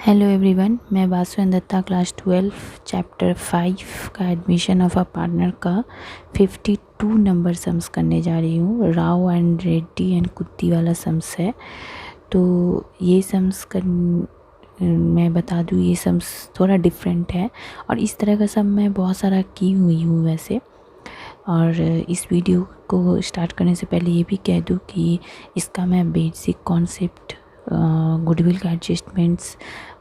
Hello everyone, मैं Vasudev Dutta class 12 chapter 5 का admission of a partner का 52 नंबर सम्स करने जा रही हूँ। राव एंड रेड्डी एंड कुत्ती वाला सम्स है। तो ये सम्स मैं बता दूँ, ये सम्स थोड़ा डिफरेंट है और इस तरह का सम मैं बहुत सारा की हुई हूँ वैसे। और इस वीडियो को स्टार्ट करने से पहले ये भी कह दूँ कि इसका मैं बेसिक कॉन्सेप्ट, गुडविल का एडजस्टमेंट्स,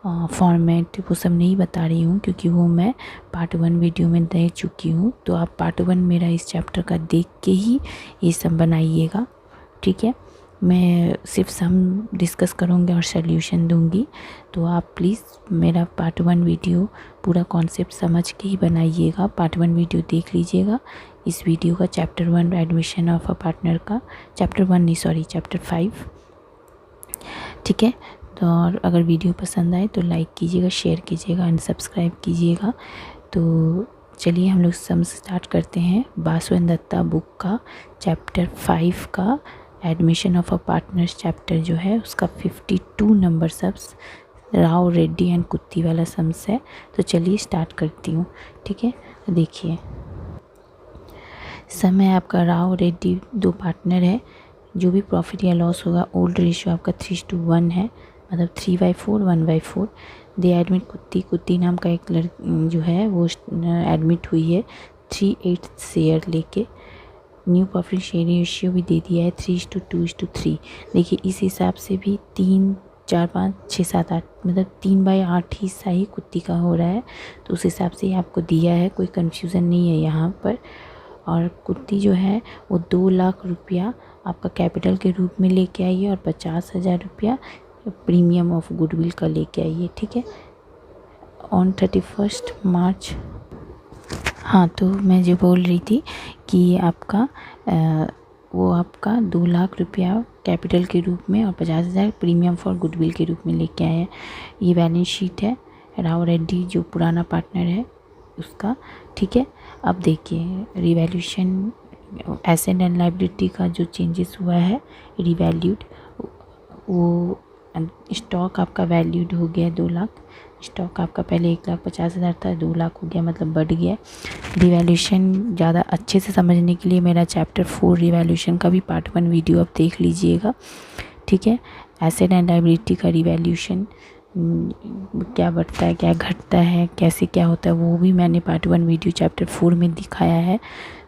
फॉर्मेट वो सब नहीं बता रही हूँ क्योंकि वो मैं पार्ट 1 वीडियो में दे चुकी हूँ। तो आप पार्ट 1 मेरा इस चैप्टर का देख के ही ये सब बनाइएगा, ठीक है। मैं सिर्फ सम डिस्कस करूँगी और सॉल्यूशन दूँगी, तो आप प्लीज़ मेरा पार्ट 1 वीडियो पूरा कॉन्सेप्ट समझ के ही बनाइएगा। पार्ट 1 वीडियो देख लीजिएगा। इस वीडियो का chapter 1 admission of a partner का चैप्टर 5, ठीक है। तो और अगर वीडियो पसंद आए तो लाइक कीजिएगा, शेयर कीजिएगा एंड सब्सक्राइब कीजिएगा। तो चलिए हम लोग सम स्टार्ट करते हैं। वासुदेव दत्ता बुक का चैप्टर 5 का admission of a partners chapter जो है उसका 52 number sums Rao Reddy and Kutti वाला सम्स है। तो चलिए स्टार्ट करती हूँ, ठीक है। देखिए, सम है आपका राव रेड्डी, दो पार्टनर है। जो भी प्रॉफिट या लॉस होगा, ओल्ड रेशियो आपका 3:1 है, मतलब 3/4 1/4। दे एडमिट कुत्ती नाम का एक जो है वो एडमिट हुई है 3/8 शेयर लेके। न्यू प्रॉफिट शेयर रेशियो भी दे दिया है 3:2:3। देखिए इस हिसाब से भी 3 4 5 6 7 8 मतलब 3/8 हिस्सा ही कुत्ती का हो रहा है। तो उस हिसाब से ही आपको दिया है, कोई कन्फ्यूज़न नहीं है यहाँ पर। और कुत्ती जो है वो 2 लाख रुपया आपका कैपिटल के रूप में लेके आई है और 50,000 रुपया प्रीमियम ऑफ गुडविल का लेके आई है, ठीक है। ऑन 31 मार्च, हाँ, तो मैं जो बोल रही थी कि आपका वो आपका 2 लाख रुपया कैपिटल के रूप में और 50,000 प्रीमियम फॉर गुडविल के रूप में लेके आए हैं। ये बैलेंस शीट है राव रेड्डी जो पुराना पार्टनर है उसका, ठीक है। अब देखिए रिवैल्यूशन, एसेट एंड लायबिलिटी का जो चेंजेस हुआ है, रिवैल्यूड, वो स्टॉक आपका वैल्यूड हो गया 2 लाख। स्टॉक आपका पहले 1,50,000 था, 2 लाख हो गया, मतलब बढ़ गया। रिवैल्यूशन ज़्यादा अच्छे से समझने के लिए मेरा चैप्टर 4 रिवैल्यूशन का भी पार्ट 1 वीडियो आप देख लीजिएगा, ठीक है। एसेट एंड लायबिलिटी का रिवैल्यूशन क्या बढ़ता है, क्या घटता है, कैसे क्या होता है, वो भी मैंने पार्ट 1 वीडियो चैप्टर 4 में दिखाया है।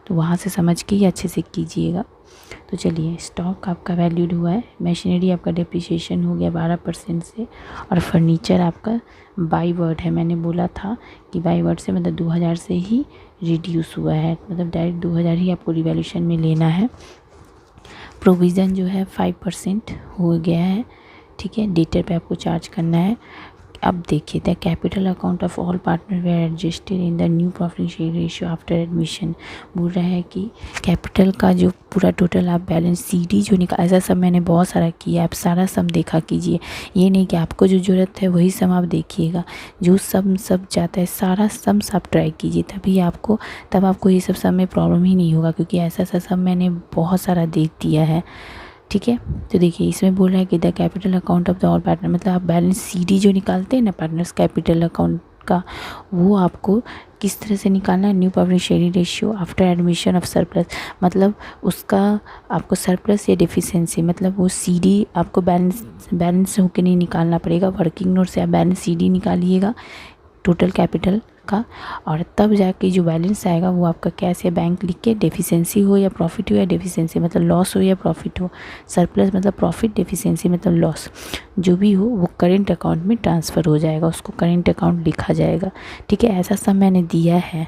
तो वहाँ से समझ के ही अच्छे से कीजिएगा। तो चलिए, स्टॉक आपका वैल्यूड हुआ है, मशीनरी आपका डिप्रिसिएशन हो गया 12% से, और फर्नीचर आपका बाई वर्ड है। मैंने बोला था कि बाई वर्ड से मतलब 2000 से ही रिड्यूस हुआ है, मतलब डायरेक्ट 2000 ही आपको रिवैल्यूशन में लेना है। प्रोविज़न जो है 5% हो गया है, ठीक है। डेटर पे आपको चार्ज करना है। अब देखिए, the capital account of all partner were adjusted in the new profit share ratio after admission. बोल रहा है कि कैपिटल का जो पूरा टोटल आप बैलेंस सीडी जो निकाल, ऐसा सब मैंने बहुत सारा किया, आप सारा सम देखा कीजिए। ये नहीं कि आपको जो ज़रूरत है वही सम आप देखिएगा, जो सब जाता है सारा सम आप ट्राई कीजिए, तब आपको ये सब सम में प्रॉब्लम ही नहीं होगा, क्योंकि ऐसा सम मैंने बहुत सारा देख दिया है, ठीक है। तो देखिए इसमें बोल रहा है कि the capital account of the all partner, मतलब आप बैलेंस सीडी जो निकालते हैं ना पार्टनर्स कैपिटल अकाउंट का, वो आपको किस तरह से निकालना है। New profit sharing ratio after admission of surplus, मतलब उसका आपको सरप्लस या डेफिशिएंसी, मतलब वो सीडी आपको बैलेंस होकर नहीं निकालना पड़ेगा। वर्किंग नोट से आप बैलेंस सीडी निकालिएगा टोटल कैपिटल का, और तब जाके जो बैलेंस आएगा वो आपका कैश या बैंक लिख के, डेफिशिएंसी हो या प्रॉफिट हो, या डेफिशिएंसी मतलब लॉस हो या प्रॉफिट हो, सरप्लस मतलब प्रॉफिट, डेफिशिएंसी मतलब लॉस, जो भी हो वो करेंट अकाउंट में ट्रांसफ़र हो जाएगा, उसको करेंट अकाउंट लिखा जाएगा, ठीक है। ऐसा सब मैंने दिया है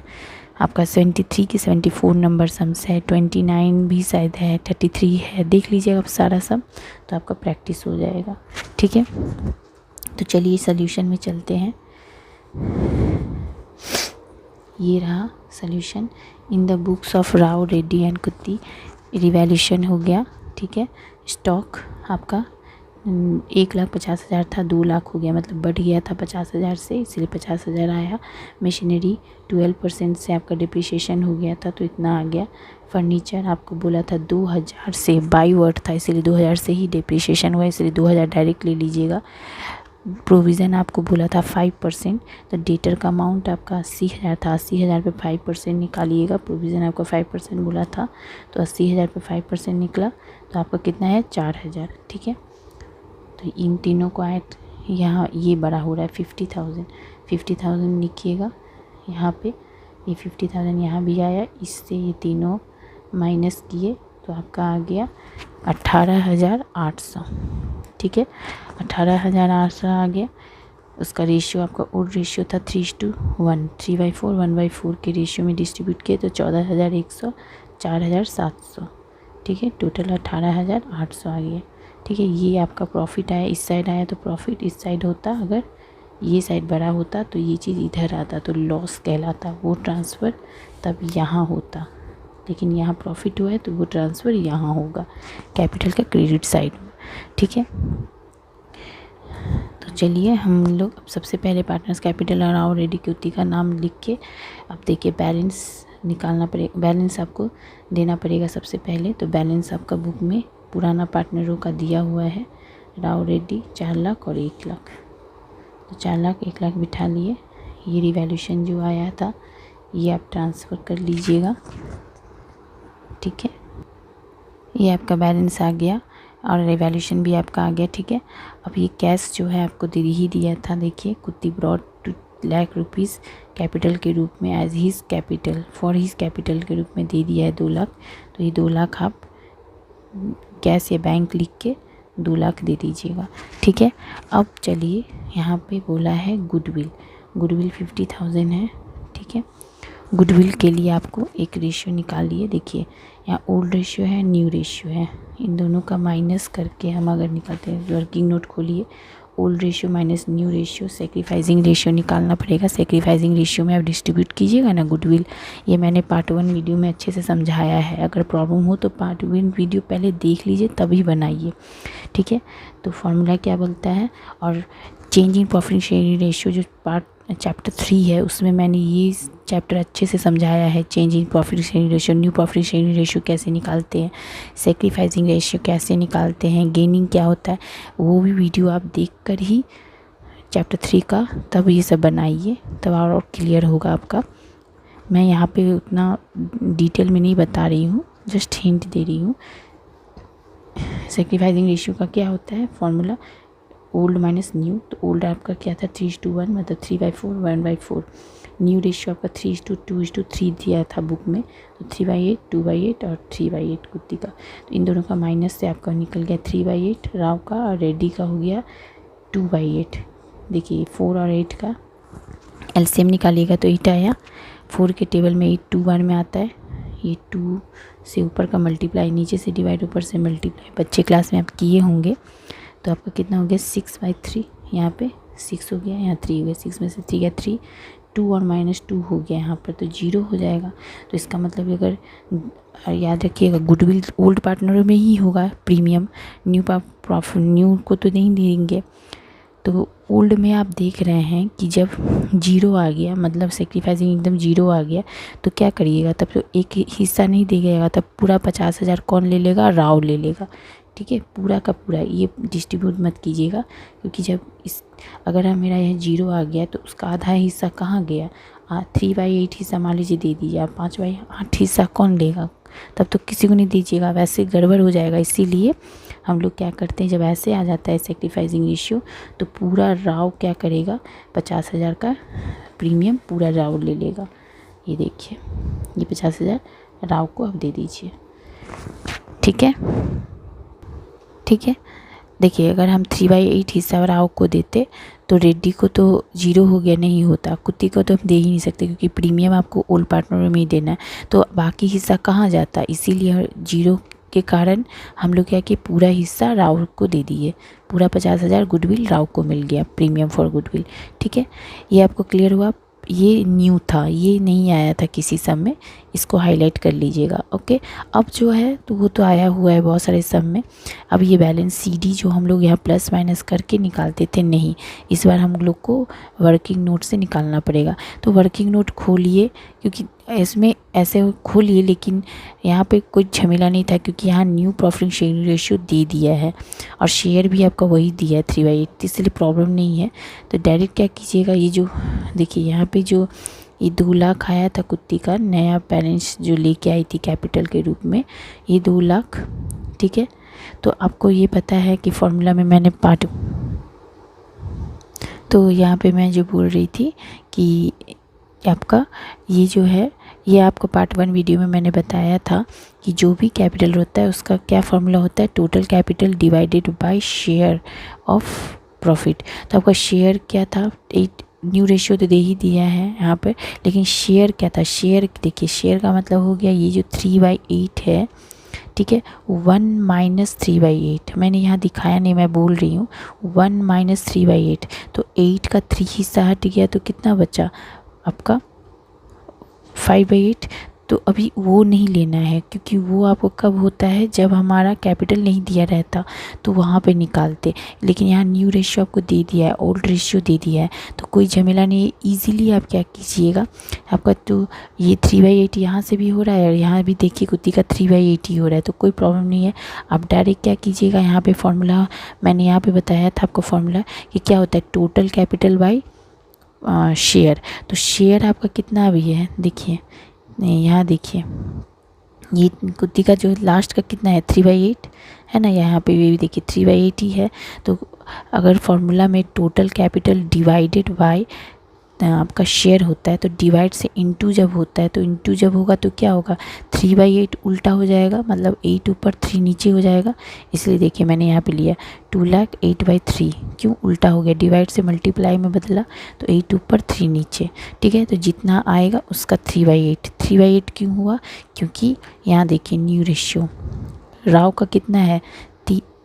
आपका 73 की 74 नंबर सम्स है, 29 भी शायद है, 33 है, देख लीजिएगा आप सारा सम, तो आपका प्रैक्टिस हो जाएगा, ठीक है। तो चलिए सोल्यूशन में चलते हैं। ये रहा solution. In the books of Rao Reddy and Kutti revaluation हो गया, ठीक है। स्टॉक आपका 1,50,000 था, 2 लाख हो गया, मतलब बढ़ गया था 50,000 से, इसलिए 50,000 आया। मशीनरी 12% से आपका डिप्रिसिएशन हो गया था, तो इतना आ गया। फर्नीचर आपको बोला था 2000 से, बाई वर्ड था इसलिए 2000 से ही डिप्रिसिएशन हुआ, इसलिए 2000 डायरेक्ट ले लीजिएगा। प्रोविज़न आपको बोला था 5%, तो डेटर का अमाउंट आपका 80,000 था। 80,000 पे 5% निकालिएगा। प्रोविज़न आपको 5% बोला था, तो 80,000 पे 5% निकला, तो आपका कितना है 4,000। ठीक है, तो इन तीनों को ऐड, यहाँ ये बड़ा हो रहा है 50,000। 50,000 लिखिएगा यहाँ पे, ये 50,000 यहाँ भी आया, इससे ये तीनों माइनस किए तो आपका आ गया 18,800। ठीक है, 18,800 आ गया। उसका रेशियो आपका ओल्ड रेशियो था 3:1, 3/4 1/4 के रेशियो में डिस्ट्रीब्यूट किए तो 14,100, 4,700। ठीक है, टोटल 18,800 आ गया। ठीक है, ये आपका प्रॉफिट आया, इस साइड आया तो प्रॉफिट इस साइड होता, अगर ये साइड बड़ा होता तो ये चीज़ इधर आता तो लॉस कहलाता, वो ट्रांसफ़र तब यहाँ होता, लेकिन यहाँ प्रॉफिट हुआ है तो वो ट्रांसफ़र यहाँ होगा कैपिटल का क्रेडिट साइड में। ठीक है, तो चलिए हम लोग अब सबसे पहले पार्टनर्स कैपिटल और राव रेड्डी क्योति का नाम लिख के अब देखिए बैलेंस निकालना पड़ेगा, बैलेंस आपको देना पड़ेगा सबसे पहले। तो बैलेंस आपका बुक में पुराना पार्टनरों का दिया हुआ है, राव रेड्डी 4 लाख और 1 लाख, तो 4 लाख 1 लाख बिठा लिए। ये रिवैल्यूएशन जो आया था ये आप ट्रांसफ़र कर लीजिएगा। ठीक है, ये आपका बैलेंस आ गया और रिवैल्यूएशन भी आपका आ गया। ठीक है, अब ये कैश जो है आपको दे ही दिया था, देखिए कुत्ती ब्रॉड 2 लाख रुपीज़ कैपिटल के रूप में as his capital, for his capital के रूप में दे दिया है 2 लाख। तो ये 2 लाख आप कैश या बैंक लिख के 2 लाख दे दीजिएगा। ठीक है, अब चलिए यहाँ पे बोला है गुडविल, गुडविल 50,000 है। ठीक है, गुडविल के लिए आपको एक रेशियो निकालिए। देखिए यहाँ ओल्ड रेशियो है, न्यू रेशियो है, इन दोनों का माइनस करके हम अगर निकालते हैं, वर्किंग नोट खोलिए, old ratio minus new ratio, sacrificing ratio निकालना पड़ेगा। सेक्रीफाइसिंग रेशियो में आप डिस्ट्रीब्यूट कीजिएगा ना गुडविल। ये मैंने पार्ट 1 वीडियो में अच्छे से समझाया है, अगर प्रॉब्लम हो तो पार्ट 1 वीडियो पहले देख लीजिए तभी बनाइए। ठीक है, तो फॉर्मूला क्या बोलता है, और change in profit sharing ratio जो पार्ट चैप्टर 3 है उसमें मैंने ये चैप्टर अच्छे से समझाया है। Change in profit sharing ratio, new profit sharing ratio कैसे निकालते हैं, सेक्रीफाइसिंग रेशियो कैसे निकालते हैं, गेनिंग क्या होता है, वो भी वीडियो आप देखकर ही चैप्टर 3 का तब ये सब बनाइए, तब और क्लियर होगा आपका। मैं यहाँ पे उतना डिटेल में नहीं बता रही हूँ, जस्ट हिंट दे रही हूँ। सेक्रीफाइसिंग रेशियो का क्या होता है फॉर्मूला, ओल्ड माइनस न्यू, तो ओल्ड आपका क्या था 3:1, मतलब 3/4 1/4। न्यू रेशियो आपका 3:2:3 दिया था बुक में, तो 3/8 2/8 और 3/8 कुत्ती का, तो इन दोनों का माइनस से आपका निकल गया 3/8 राव का, और रेड्डी का हो गया 2/8। देखिए 4 और 8 का एलसीएम निकालिएगा तो 8 आया, 4 के टेबल में 8 2 बार में आता है, ये 2 से ऊपर का मल्टीप्लाई, नीचे से डिवाइड ऊपर से मल्टीप्लाई, बच्चे क्लास में आप किए होंगे। तो आपका कितना हो गया 6/3, यहाँ पे 6 हो गया, यहाँ 3 हो गया, 6 में से 3 गया 3, 2 और -2 हो गया यहाँ पर, तो 0 हो जाएगा। तो इसका मतलब अगर याद रखिएगा गुडविल ओल्ड पार्टनरों में ही होगा प्रीमियम, न्यू प्रॉफिट न्यू को तो नहीं देंगे। तो ओल्ड में आप देख रहे हैं कि जब 0 आ गया, मतलब सेक्रीफाइसिंग एकदम 0 आ गया, तो क्या करिएगा, तब तो एक हिस्सा नहीं देगा, तब पूरा 50,000 कौन ले लेगा, राव ले लेगा। ठीक है, पूरा का पूरा, ये डिस्ट्रीब्यूट मत कीजिएगा, क्योंकि जब इस अगर मेरा यह 0 आ गया तो उसका आधा हिस्सा कहाँ गया, 3/8 हिस्सा मान लीजिए दे दीजिए आप, 5/8 हिस्सा कौन लेगा, तब तो किसी को नहीं दीजिएगा, वैसे गड़बड़ हो जाएगा। इसीलिए हम लोग क्या करते हैं, जब ऐसे आ जाता है सेक्रीफाइसिंग रेशियो, तो पूरा राव क्या करेगा, 50,000 का प्रीमियम पूरा राव ले लेगा। ये देखिए, ये 50,000 राव को आप दे दीजिए। ठीक है, ठीक है, देखिए अगर हम 3/8 हिस्सा राव को देते तो रेड्डी को तो 0 हो गया, नहीं होता, कुत्ती को तो हम दे ही नहीं सकते, क्योंकि प्रीमियम आपको ओल्ड पार्टनर में ही देना है, तो बाकी हिस्सा कहाँ जाता, इसीलिए 0 के कारण हम लोग क्या कि पूरा हिस्सा राव को दे दिए, पूरा 50,000 गुडविल राव को मिल गया, प्रीमियम फॉर गुडविल। ठीक है, ये आपको क्लियर हुआ। ये न्यू था, ये नहीं आया था किसी सम में, इसको हाईलाइट कर लीजिएगा। ओके, अब जो है तो वो तो आया हुआ है बहुत सारे सम में। अब ये बैलेंस CD जो हम लोग यहाँ प्लस माइनस करके निकालते थे, नहीं, इस बार हम लोग को वर्किंग नोट से निकालना पड़ेगा। तो वर्किंग नोट खोलिए, क्योंकि इसमें ऐसे खोलिए, लेकिन यहाँ पे कोई झमेला नहीं था, क्योंकि यहाँ न्यू प्रॉफिट शेयरिंग रेशियो दे दिया है और शेयर भी आपका वही दिया है 3/8, इसलिए प्रॉब्लम नहीं है। तो डायरेक्ट क्या कीजिएगा, ये जो देखिए यहाँ पे जो ये 2 लाख आया था कुत्ती का नया बैलेंस जो लेके आई थी कैपिटल के रूप में, ये 2 लाख, ठीक है। तो आपको ये पता है कि फॉर्मूला में मैंने तो यहाँ पे मैं जो बोल रही थी कि आपका ये जो है, ये आपको पार्ट 1 वीडियो में मैंने बताया था कि जो भी कैपिटल होता है उसका क्या फॉर्मूला होता है, total capital divided by share of profit. तो आपका शेयर क्या था, 8, न्यू रेशियो तो दे ही दिया है यहाँ पर, लेकिन शेयर क्या था, शेयर देखिए, शेयर का मतलब हो गया ये जो 3/8 है, ठीक है, 1 - 3/8, मैंने यहाँ दिखाया नहीं, मैं बोल रही हूँ 1 - 3/8, तो 8 का 3 हिस्सा हट गया, तो कितना बचा आपका 5/8। तो अभी वो नहीं लेना है, क्योंकि वो आपको कब होता है, जब हमारा कैपिटल नहीं दिया रहता तो वहाँ पे निकालते। लेकिन यहाँ न्यू रेशियो आपको दे दिया है, ओल्ड रेशियो दे दिया है, तो कोई झमेला नहीं है। ईजिली आप क्या कीजिएगा, आपका तो ये 3/8 यहाँ से भी हो रहा है और यहाँ भी देखिए कुत्ती का 3/8 ही हो रहा है, तो कोई प्रॉब्लम नहीं है। आप डायरेक्ट क्या कीजिएगा, यहाँ पे फॉर्मूला मैंने यहाँ पे बताया था आपको फॉर्मूला कि क्या होता है, टोटल कैपिटल बाई शेयर। तो शेयर आपका कितना भी है, देखिए नहीं, यहाँ देखिए ये कुत्ती का जो लास्ट का कितना है, 3/8 है ना, यहाँ पे भी देखिए 3/8 ही है। तो अगर फॉर्मूला में टोटल कैपिटल डिवाइडेड बाय आपका शेयर होता है, तो डिवाइड से इनटू जब होता है, तो इनटू जब होगा तो क्या होगा, 3/8 उल्टा हो जाएगा, मतलब 8 ऊपर 3 नीचे हो जाएगा। इसलिए देखिए मैंने यहाँ पे लिया 2 लाख 8/3, क्यों उल्टा हो गया, डिवाइड से मल्टीप्लाई में बदला, तो 8 ऊपर 3 नीचे, ठीक है। तो जितना आएगा उसका 3/8 क्यों हुआ, क्योंकि यहाँ देखिए न्यू रेशियो राव का कितना है,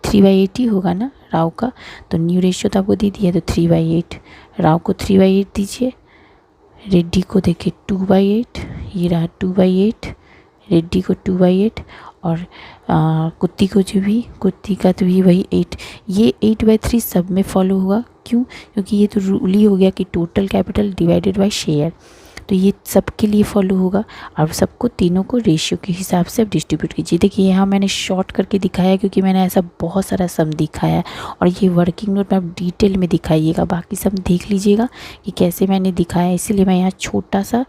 3/8 ही होगा ना राव का, तो न्यू रेशियो तो आपको दे दिया, तो 3/8, राव को 3/8 दीजिए, रेड्डी को देखिए 2/8, ये रहा 2/8, रेड्डी को 2/8, और कुत्ती को जो भी, कुत्ती का तो भी वही 8, ये 8/3 सब में फॉलो होगा। क्यों, क्योंकि ये तो रूल ही हो गया कि total capital divided by share, तो ये सबके लिए फॉलो होगा, और सबको तीनों को रेशियो के हिसाब से आप डिस्ट्रीब्यूट कीजिए। देखिए यहाँ मैंने शॉर्ट करके दिखाया है, क्योंकि मैंने ऐसा बहुत सारा सम दिखाया है, और ये वर्किंग नोट में आप डिटेल में दिखाइएगा, बाकी सब देख लीजिएगा कि कैसे मैंने दिखाया, इसीलिए मैं यहाँ छोटा सा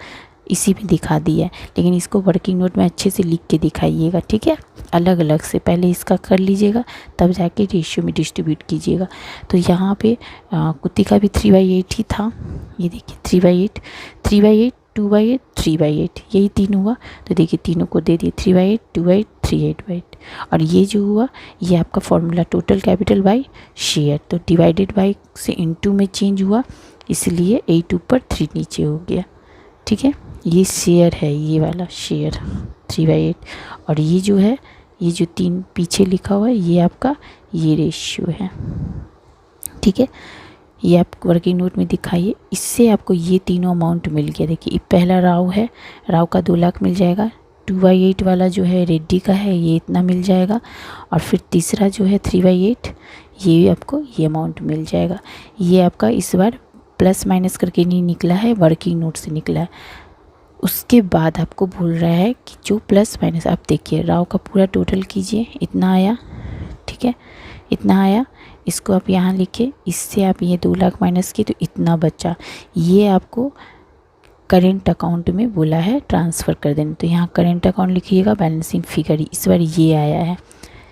इसी में दिखा दिया है, लेकिन इसको वर्किंग नोट में अच्छे से लिख के दिखाइएगा, ठीक है, अलग अलग से पहले इसका कर लीजिएगा, तब जाके रेशियो में डिस्ट्रीब्यूट कीजिएगा। तो यहाँ पे कुत्ती का भी 3/8 ही था, ये देखिए 3/8, 2/8, 3/8, यही 3 हुआ, तो देखिए तीनों को दे दिए 3/8, 2/8, 3/8, और ये जो हुआ ये आपका formula total capital by share, तो डिवाइडेड बाय से इनटू में चेंज हुआ, इसलिए 8 ऊपर 3 नीचे हो गया, ठीक है। ये शेयर है, ये वाला शेयर 3/8, और ये जो है, ये जो 3 पीछे लिखा हुआ है, ये आपका ये रेशियो है, ठीक है। ये आप वर्किंग नोट में दिखाइए, इससे आपको ये तीनों अमाउंट मिल गया। देखिए पहला राव है, राव का 2 लाख मिल जाएगा, 2/8 वाला जो है रेड्डी का है, ये इतना मिल जाएगा, और फिर तीसरा जो है 3/8, ये आपको ये अमाउंट मिल जाएगा। ये आपका इस बार प्लस माइनस करके नहीं निकला है, वर्किंग नोट से निकला है। उसके बाद आपको बोल रहा है कि जो प्लस माइनस, आप देखिए राव का पूरा टोटल कीजिए, इतना आया, ठीक है, इतना आया, इसको आप यहाँ लिखे, इससे आप ये 2 लाख माइनस किए तो इतना बचा, ये आपको करेंट अकाउंट में बोला है ट्रांसफ़र कर देना, तो यहाँ करेंट अकाउंट लिखिएगा, बैलेंसिंग फिगर इस बार ये आया है।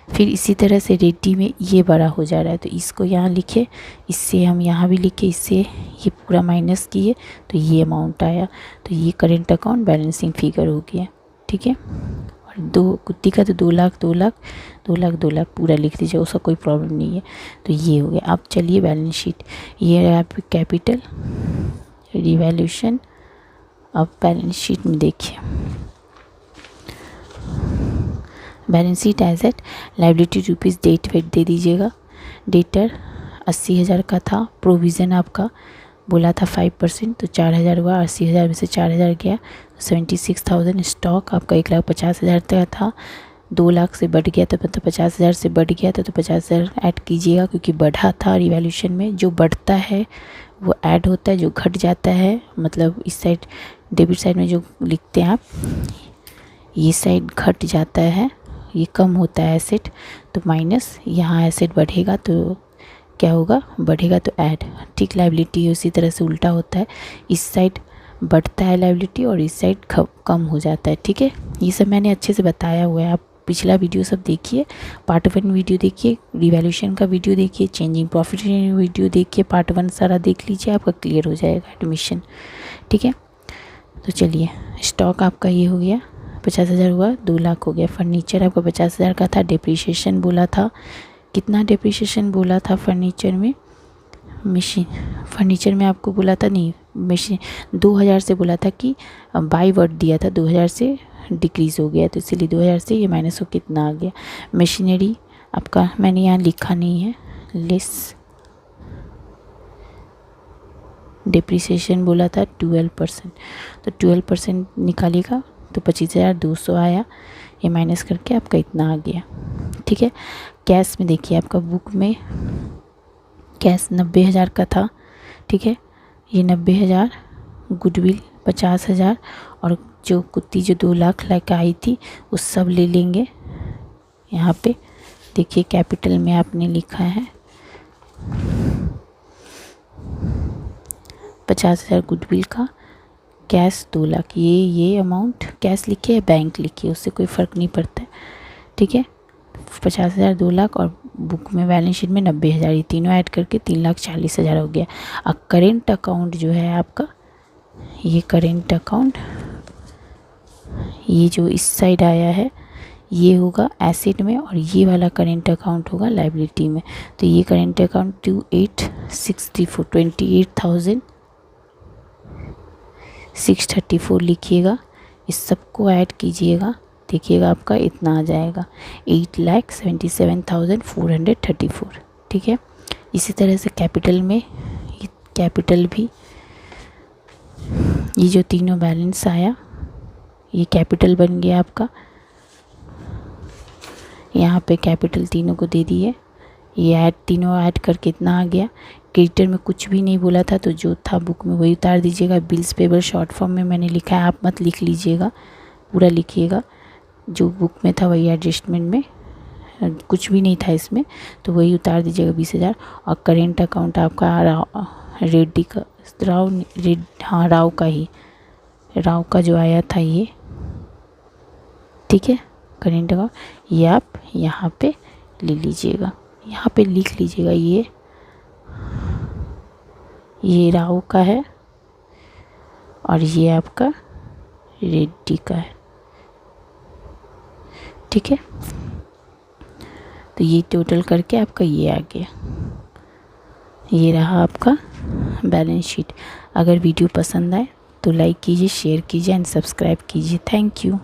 फिर इसी तरह से रेड्डी में ये बड़ा हो जा रहा है, तो इसको यहाँ लिखे, इससे हम यहाँ भी लिखे, इससे ये पूरा माइनस किए तो ये अमाउंट आया, तो ये करेंट अकाउंट बैलेंसिंग फिगर हो गया, ठीक है। और कुत्ती का तो 2 लाख 2 लाख 2 लाख 2 लाख पूरा लिख दीजिए, उसका कोई प्रॉब्लम नहीं है। तो ये हो गया। अब चलिए बैलेंस शीट, ये है आप कैपिटल रिवैल्यूशन। अब बैलेंस शीट में देखिए, balance sheet as at liability rupees डेट वेट दे दीजिएगा। डेटर 80,000 का था, प्रोविज़न आपका बोला था 5%, तो 4,000 हुआ, 80,000 में से 4,000 गया, 76,000। स्टॉक आपका 1,50,000 का था, 2 लाख से बढ़ गया, तो मतलब 50,000 से बढ़ गया था, तो 50,000 ऐड कीजिएगा, क्योंकि बढ़ा था रिवैल्यूएशन में। जो बढ़ता है वो ऐड होता है, जो घट जाता है मतलब इस साइड डेबिट साइड में जो लिखते हैं आप, ये साइड घट जाता है, ये कम होता है एसेट, तो माइनस। यहाँ एसेट बढ़ेगा तो क्या होगा, बढ़ेगा तो ऐड। ठीक, लायबिलिटी उसी तरह से उल्टा होता है, इस साइड बढ़ता है लायबिलिटी और इस साइड कम हो जाता है। ठीक है, ये सब मैंने अच्छे से बताया हुआ है, आप पिछला वीडियो सब देखिए, पार्ट 1 वीडियो देखिए, रिवैल्यूएशन का वीडियो देखिए, चेंजिंग प्रॉफिट वीडियो देखिए, पार्ट 1 सारा देख लीजिए, आपका क्लियर हो जाएगा एडमिशन। ठीक है, तो चलिए, स्टॉक आपका ये हो गया, 50,000 हुआ, 2 लाख हो गया। फर्नीचर आपका 50,000 का था, डिप्रिशिएशन बोला था, कितना डिप्रिशिएशन बोला था फर्नीचर में, मशीन फर्नीचर में आपको बोला था, नहीं मशीन 2,000 से बोला था कि बाई वर्ड दिया था, 2,000 से डिक्रीज़ हो गया, तो इसीलिए 2,000 से ये माइनस हो कितना आ गया। मशीनरी आपका मैंने यहाँ लिखा नहीं है, लेस डिप्रिसिएशन बोला था 12%, तो 12% निकालिएगा तो 25,200 आया, ये माइनस करके आपका इतना आ गया। ठीक है, कैश में देखिए, आपका बुक में कैश 90,000 का था। ठीक है, ये 90,000, गुडविल 50,000, और जो कुत्ती जो 2 लाख लेकर आई थी वो सब ले लेंगे। यहाँ पे देखिए कैपिटल में आपने लिखा है 50,000 गुडविल का, कैश 2 लाख, ये अमाउंट कैश लिखिए या बैंक लिखिए, उससे कोई फ़र्क नहीं पड़ता है। ठीक है, 50,000, 2 लाख, और बुक में बैलेंस शीट में 90,000, ये तीनों ऐड करके 3,40,000 हो गया। अब करेंट अकाउंट जो है आपका, ये करेंट अकाउंट, ये जो इस साइड आया है ये होगा एसेट में, और ये वाला करेंट अकाउंट होगा लायबिलिटी में। तो ये करेंट अकाउंट 28,634, 28,634 लिखिएगा, इस सबको ऐड कीजिएगा, देखिएगा आपका इतना आ जाएगा 8,77,434। ठीक है, इसी तरह से कैपिटल में, ये कैपिटल भी, ये जो तीनों बैलेंस आया ये कैपिटल बन गया आपका, यहाँ पे कैपिटल तीनों को दे दिए, ये ऐड तीनों ऐड करके इतना आ गया। क्रेडिटर में कुछ भी नहीं बोला था, तो जो था बुक में वही उतार दीजिएगा। बिल्स पेबल शॉर्ट फॉर्म में मैंने लिखा है, आप मत लिख लीजिएगा, पूरा लिखिएगा, जो बुक में था वही एडजस्टमेंट में, कुछ भी नहीं था इसमें, तो वही उतार दीजिएगा 20,000। और करेंट अकाउंट आपका रेड्डी का, राव का ही, राव का जो आया था ये। ठीक है, करेंट अकाउंट ये आप यहाँ पे ले लीजिएगा, यहाँ पे लिख लीजिएगा, ये राव का है और ये आपका रेड्डी का है। ठीक है, तो ये टोटल करके आपका ये आ गया, ये रहा आपका बैलेंस शीट। अगर वीडियो पसंद आए तो लाइक कीजिए, शेयर कीजिए एंड सब्सक्राइब कीजिए। Thank you.